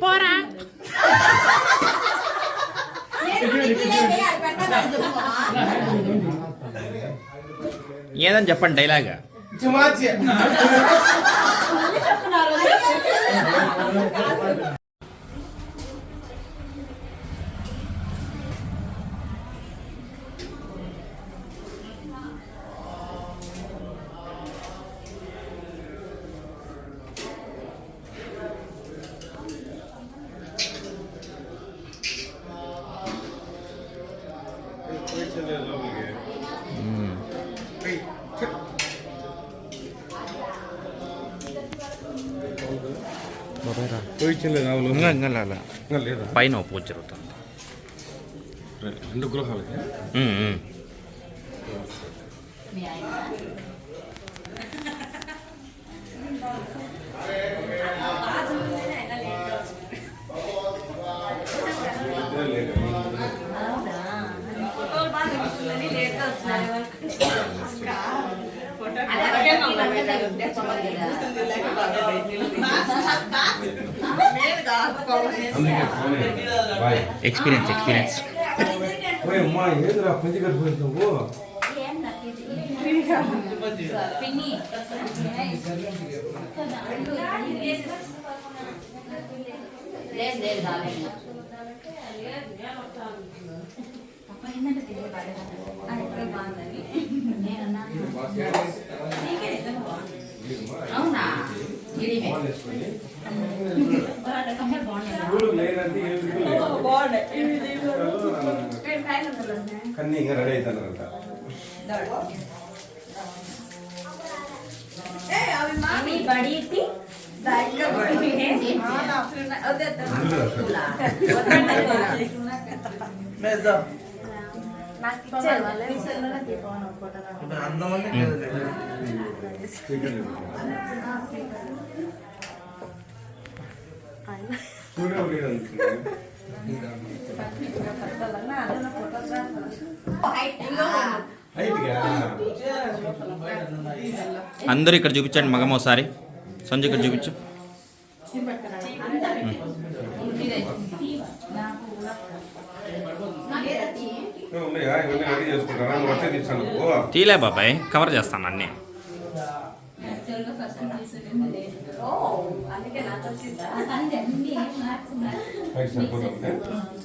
పోరా ఏదని చెప్పండి డైలాగ్. పైన పూజ జరుగుతుంది 2 గృహాలకి. ఎక్స్పీరియన్స్ అమ్మా ఏదిరా పంచి కట్టుకుంటున్నావు? అవునా కన్నీ ఇంకా రెడీ అవుతానంట. అందరూ ఇక్కడ చూపించండి మగమ్మ ఒకసారి. సంజు ఇక్కడ చూపించు. తీలే బాబాయ్, కవర్ చేస్తాను అన్నీ.